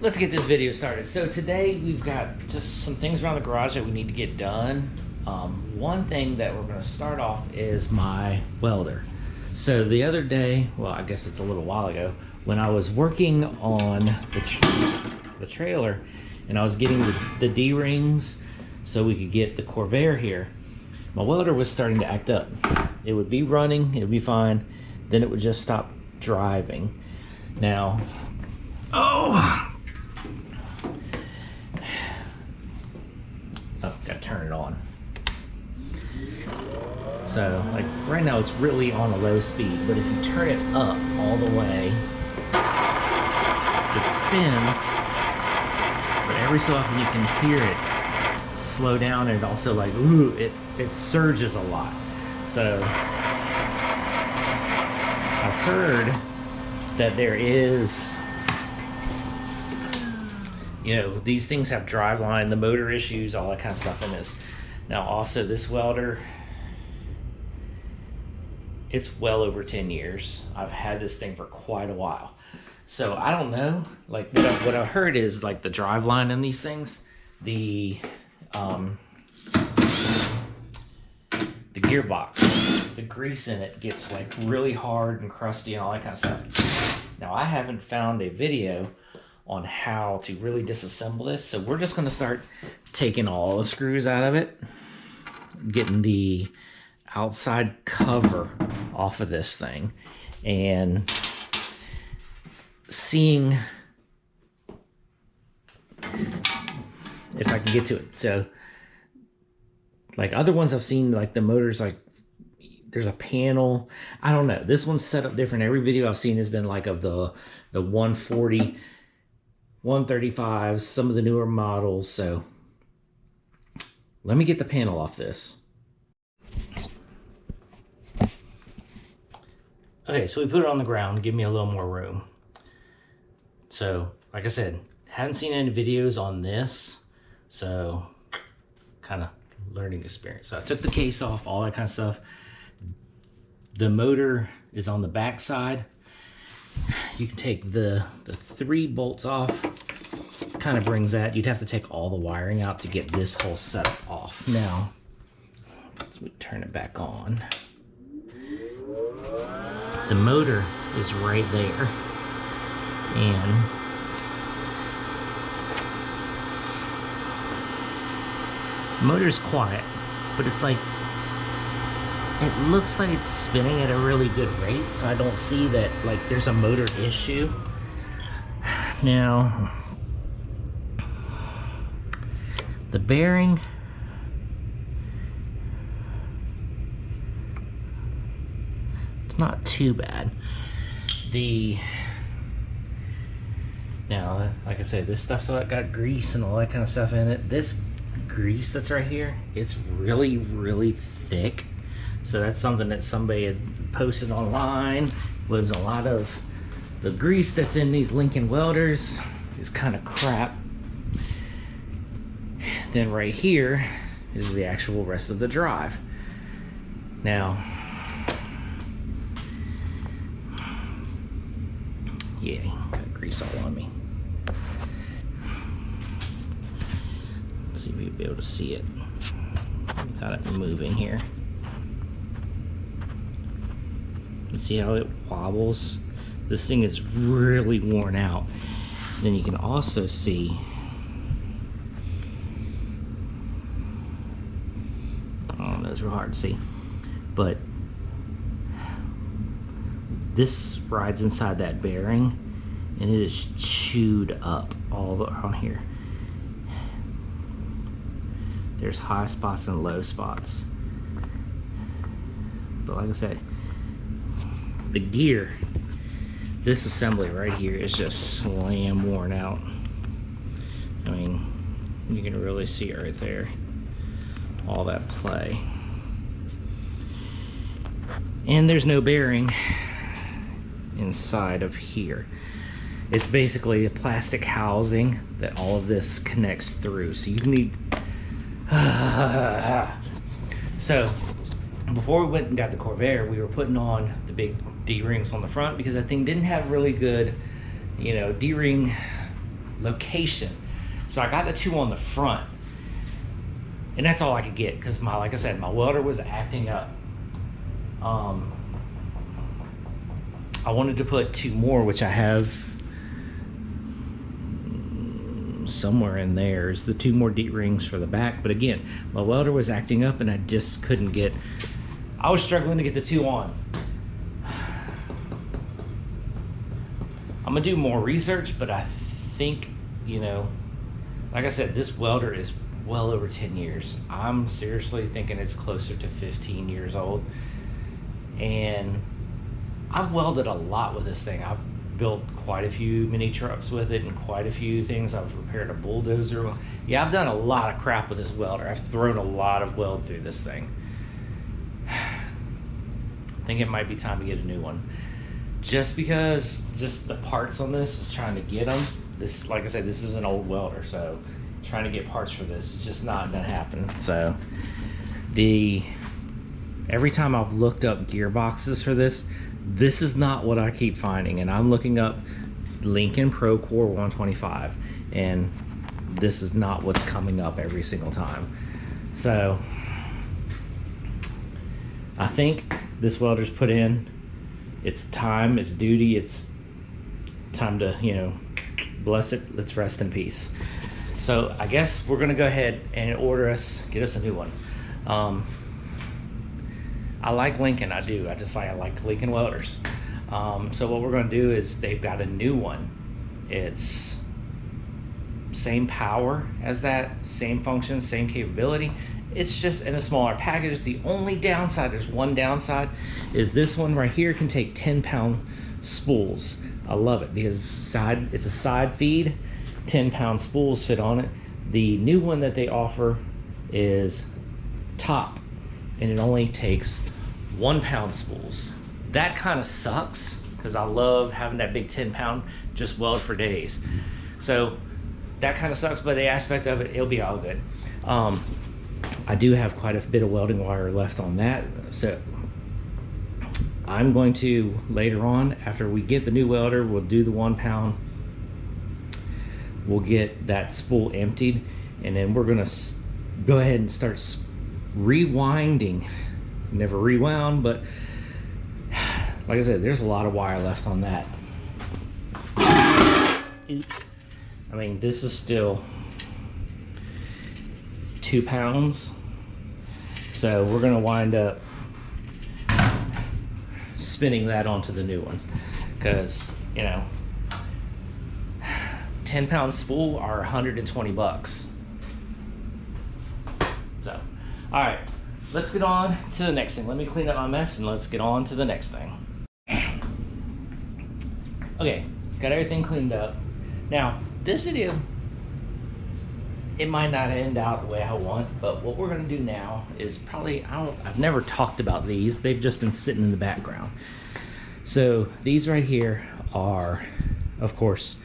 let's get this video started. So today we've got just some things around the garage that we need to get done. One thing that we're going to start off is my welder. So the other day, well, I guess it's a little while ago, when I was working on the trailer and I was getting the D-rings so we could get the Corvair here, my welder was starting to act up. It would be running, it would be fine, then it would just stop driving. Now, gotta turn it on. So, like, right now it's really on a low speed, but if you turn it up all the way, it spins, but every so often you can hear it slow down, and also, like, ooh, it surges a lot. So, I've heard that there is, you know, these things have driveline, the motor issues, all that kind of stuff in this. Now also this welder, it's well over 10 years. I've had this thing for quite a while. So I don't know, like what I heard is like the driveline in these things, the gearbox, the grease in it gets like really hard and crusty and all that kind of stuff. Now I haven't found a video on how to really disassemble this, so we're just going to start taking all the screws out of it, getting the outside cover off of this thing, and seeing if I can get to it. So like other ones I've seen, like the motors, like there's a panel, I don't know, this one's set up different. Every video I've seen has been like of the 140, 135s, some of the newer models. So let me get the panel off this. Okay, so we put it on the ground to give me a little more room. So like I said, hadn't seen any videos on this, so kind of learning experience. So I took the case off, all that kind of stuff. The motor is on the back side. You can take the 3 bolts off, kind of brings that. You'd have to take all the wiring out to get this whole setup off. Now, let's turn it back on. The motor is right there, and the motor's quiet, but it's like, it looks like it's spinning at a really good rate, so I don't see that like there's a motor issue. Now, the bearing, it's not too bad. Now, like I said, this stuff's got grease and all that kind of stuff in it. This grease that's right here, it's really, really thick. So that's something that somebody had posted online, was a lot of the grease that's in these Lincoln welders is kind of crap. Then right here is the actual rest of the drive. Now, yeah, got grease all on me. Let's see if you'll be able to see it without it moving here. See how it wobbles? This thing is really worn out. Then you can also see, oh, that's real hard to see, but this rides inside that bearing and it is chewed up all on here. There's high spots and low spots, but like I said, the gear, this assembly right here is just slam worn out. I mean, you can really see it right there, all that play. And there's no bearing inside of here. It's basically a plastic housing that all of this connects through. So you need, so before we went and got the Corvair, we were putting on the big D-rings on the front because that thing didn't have really good, you know, D-ring location. So I got the 2 on the front, and that's all I could get because like I said, my welder was acting up. I wanted to put 2 more, which I have somewhere in there. Is the 2 more D-rings for the back, but again, my welder was acting up and I just couldn't get, I was struggling to get the 2 on. I'm gonna do more research, but I think, you know, like I said, this welder is well over 10 years. I'm seriously thinking it's closer to 15 years old. And I've welded a lot with this thing. I've built quite a few mini trucks with it and quite a few things. I've repaired a bulldozer. Yeah, I've done a lot of crap with this welder. I've thrown a lot of weld through this thing. I think it might be time to get a new one. Just because just the parts on this is trying to get them. This, like I said, this is an old welder, so trying to get parts for this is just not gonna happen. So every time I've looked up gearboxes for this is not what I keep finding, and I'm looking up Lincoln Pro Core 125, and this is not what's coming up every single time. So I think this welder's put in its time, its duty, it's time to, you know, bless it, let's rest in peace. So I guess we're gonna go ahead and get us a new one. I like Lincoln, I do. I like Lincoln welders. So what we're gonna do is they've got a new one. It's same power as that, same function, same capability. It's just in a smaller package. The only downside, there's one downside, is this one right here can take 10-pound spools. I love it because it's a side feed, 10-pound spools fit on it. The new one that they offer is top, and it only takes 1-pound spools. That kind of sucks because I love having that big 10-pound just weld for days. So that kind of sucks, but the aspect of it, it'll be all good. I do have quite a bit of welding wire left on that, so I'm going to later on, after we get the new welder, we'll do the 1-pound. We'll get that spool emptied, and then we're gonna go ahead and start rewinding. Never rewound, but like I said, there's a lot of wire left on that. Oops. I mean, this is still 2 pounds, so we're gonna wind up spinning that onto the new one, because, you know, 10-pound spool are 120 bucks. So, all right, let's get on to the next thing. Let me clean up my mess and let's get on to the next thing. Okay, got everything cleaned up. Now, this video, it might not end out the way I want, but what we're gonna do now is probably, I've never talked about these. They've just been sitting in the background. So these right here are, of course,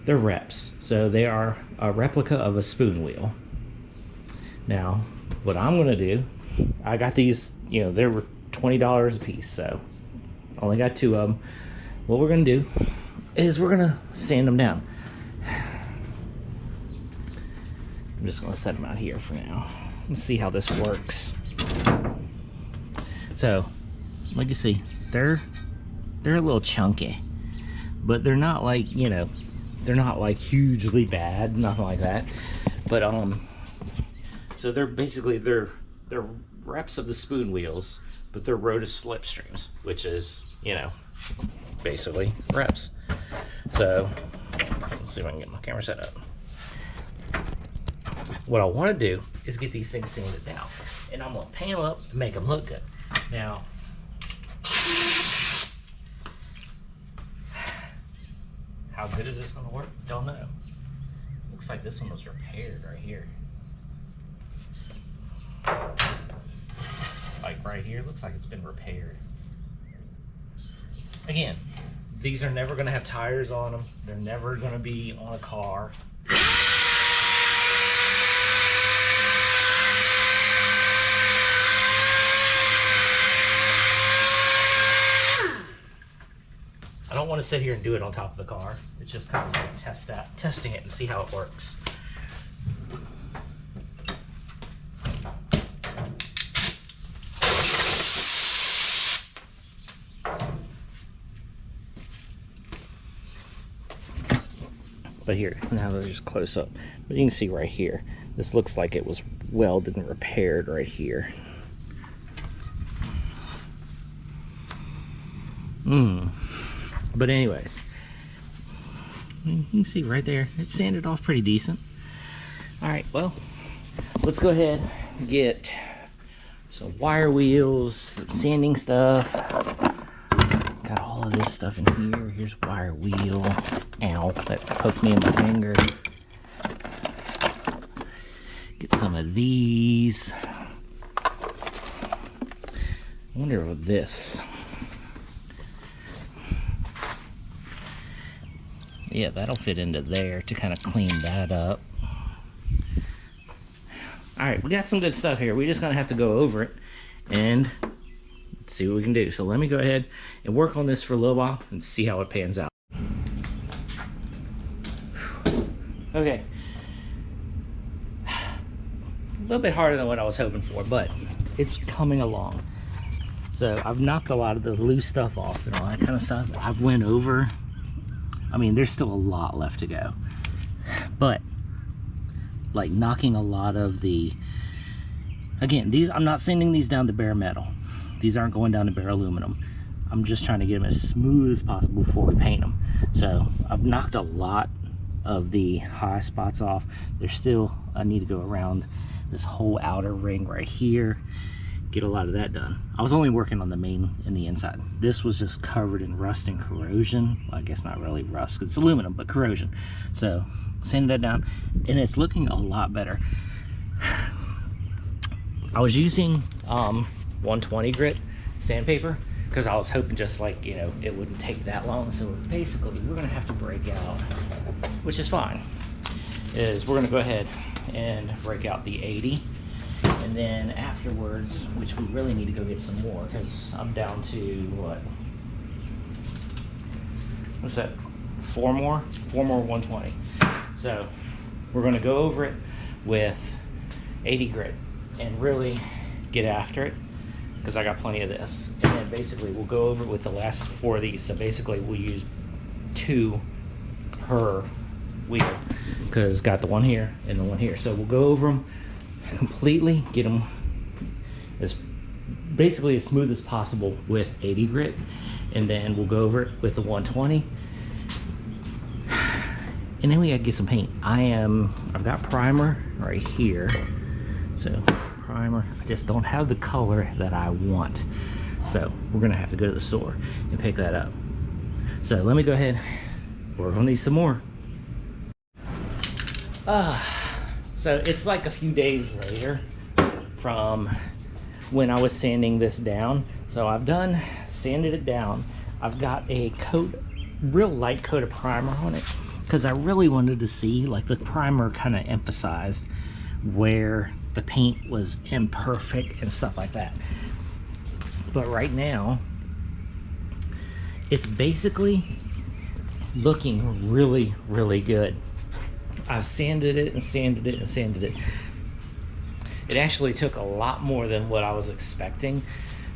they're reps. So they are a replica of a spoon wheel. Now, what I'm gonna do, I got these, you know, they were $20 a piece, so only got 2 of them. What we're gonna do is we're gonna sand them down. I'm just gonna set them out here for now. Let's see how this works. So, like you see, they're a little chunky, but they're not like, you know, they're not like hugely bad, nothing like that. But so they're basically they're reps of the spoon wheels, but they're Rotus slipstreams, which is, you know, basically reps. So let's see if I can get my camera set up. What I want to do is get these things sanded down, and I'm gonna paint them up and make them look good. Now, how good is this gonna work? Don't know. Looks like this one was repaired right here. Like right here, looks like it's been repaired. Again, these are never gonna have tires on them. They're never gonna be on a car. I don't want to sit here and do it on top of the car. It's just kind of like testing it and see how it works. But here, now there's just close up. But you can see right here, this looks like it was welded and repaired right here. But anyways, you can see right there, it sanded off pretty decent. All right, well, let's go ahead and get some wire wheels, some sanding stuff. Got all of this stuff in here. Here's a wire wheel. Ow, that poked me in my finger. Get some of these. I wonder what this. Yeah, that'll fit into there to kind of clean that up. Alright, we got some good stuff here. We're just going to have to go over it and see what we can do. So let me go ahead and work on this for a little while and see how it pans out. Okay. A little bit harder than what I was hoping for, but it's coming along. So I've knocked a lot of the loose stuff off and all that kind of stuff. I've went over. I mean, there's still a lot left to go, but like knocking a lot of the, again, these, I'm not sending these down to bare metal. These aren't going down to bare aluminum. I'm just trying to get them as smooth as possible before we paint them. So I've knocked a lot of the high spots off. There's still, I need to go around this whole outer ring right here, get a lot of that done. I was only working on the main and the inside. This was just covered in rust and corrosion. Well, I guess not really rust, it's aluminum, but corrosion. So sanding that down, and it's looking a lot better. I was using 120 grit sandpaper because I was hoping just like, you know, it wouldn't take that long. So basically we're gonna have to break out, which is fine, is we're gonna go ahead and break out the 80. And then afterwards, which we really need to go get some more because I'm down to what's that, four more 120. So we're going to go over it with 80 grit and really get after it because I got plenty of this. And then basically we'll go over it with the last 4 of these. So basically we'll use 2 per wheel because got the one here and the one here. So we'll go over them completely, get them as basically as smooth as possible with 80 grit, and then we'll go over it with the 120, and then we gotta get some paint. I've got primer right here, so primer, I just don't have the color that I want, so we're gonna have to go to the store and pick that up. So let me go ahead, work on these some more. So it's like a few days later from when I was sanding this down. So I've sanded it down. I've got a real light coat of primer on it because I really wanted to see, like, the primer kind of emphasized where the paint was imperfect and stuff like that. But right now, it's basically looking really, really good. I've sanded it and sanded it and sanded it. It actually took a lot more than what I was expecting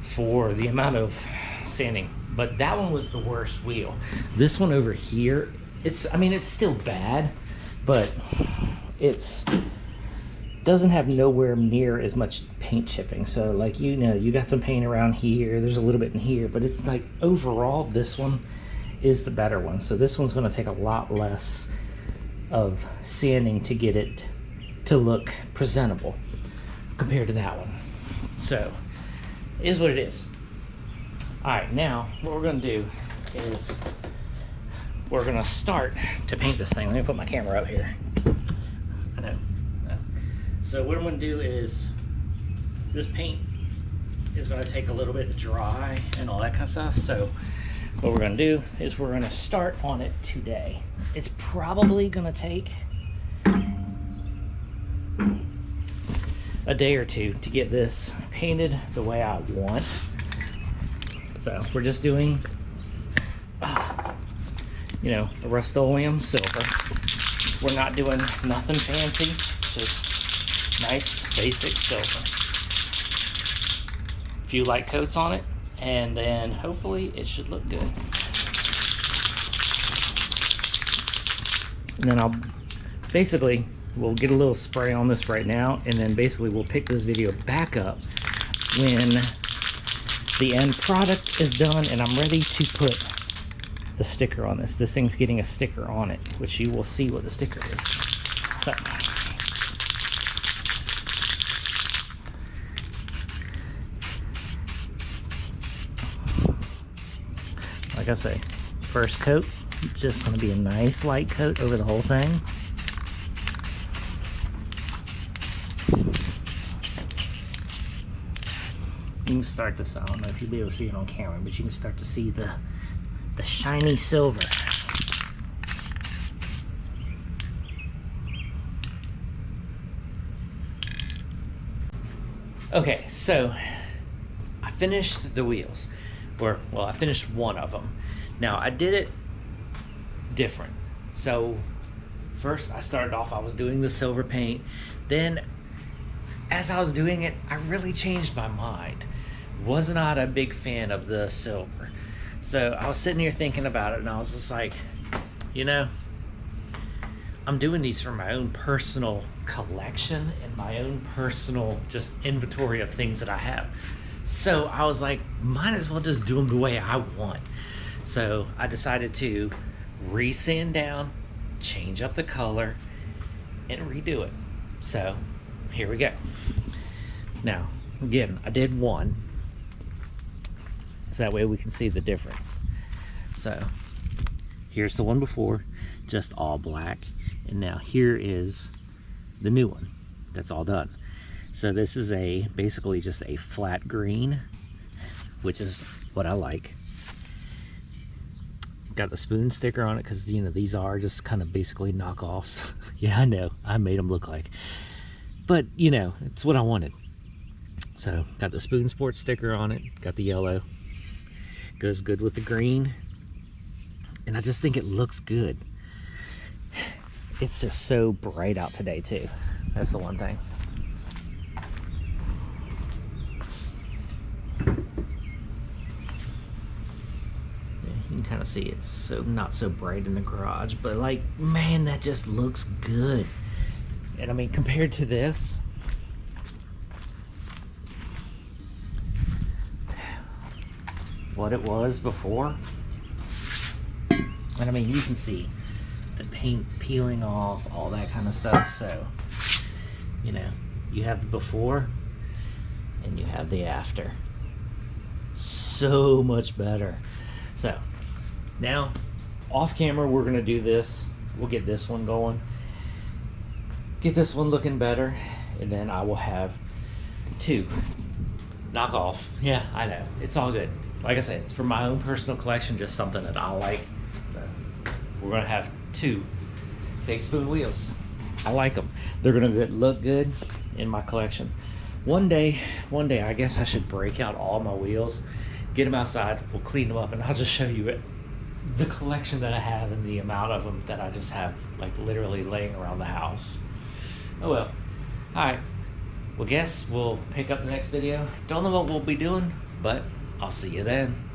for the amount of sanding, but that one was the worst wheel. This one over here, I mean, it's still bad, but it's doesn't have nowhere near as much paint chipping. So like, you know, you got some paint around here, there's a little bit in here, but it's like overall this one is the better one. So this one's going to take a lot less of sanding to get it to look presentable compared to that one. So it is what it is. All right, now what we're going to do is we're going to start to paint this thing. Let me put my camera up here. I know. So what I'm going to do is, this paint is going to take a little bit to dry and all that kind of stuff. So what we're going to do is we're going to start on it today. It's probably going to take a day or two to get this painted the way I want. So we're just doing you know, a Rust-Oleum silver. We're not doing nothing fancy, just nice basic silver. A few light coats on it, and then hopefully it should look good. And then we'll get a little spray on this right now, and then basically we'll pick this video back up when the end product is done and I'm ready to put the sticker on this. This thing's getting a sticker on it, which you will see what the sticker is. So, like I say, first coat, just going to be a nice light coat over the whole thing. You can start to, I don't know if you'll be able to see it on camera, but you can start to see the shiny silver. Okay, so I finished the wheels, well, I finished one of them. Now I did it different. So first I started off, I was doing the silver paint. Then as I was doing it, I really changed my mind. Was not a big fan of the silver. So I was sitting here thinking about it, and I was just like, you know, I'm doing these for my own personal collection and my own personal just inventory of things that I have. So I was like, might as well just do them the way I want. So I decided to re-sand down, change up the color, and redo it. So here we go. Now, again, I did one, so that way we can see the difference. So here's the one before, just all black, and now here is the new one that's all done. So this is basically just a flat green, which is what I like. Got the spoon sticker on it because, you know, these are just kind of basically knockoffs. Yeah, I know, I made them look like, but you know, it's what I wanted. So got the Spoon Sports sticker on it, got the yellow, goes good with the green, and I just think it looks good. It's just so bright out today too. That's the one thing. You can kind of see it's so not so bright in the garage, but like, man, that just looks good. And I mean, compared to this, what it was before, and I mean, you can see the paint peeling off, all that kind of stuff. So, you know, you have the before and you have the after. So much better. So now off camera, we're gonna do this. We'll get this one going, get this one looking better, and then I will have two knock off. Yeah, I know, it's all good. Like I said, it's for my own personal collection, just something that I like. So we're gonna have two fake spoon wheels. I like them. They're gonna look good in my collection. One day, I guess I should break out all my wheels, get them outside, we'll clean them up, and I'll just show you it, the collection that I have and the amount of them that I just have, like, literally laying around the house. Oh well. All right. Well, guess we'll pick up the next video. Don't know what we'll be doing, but I'll see you then.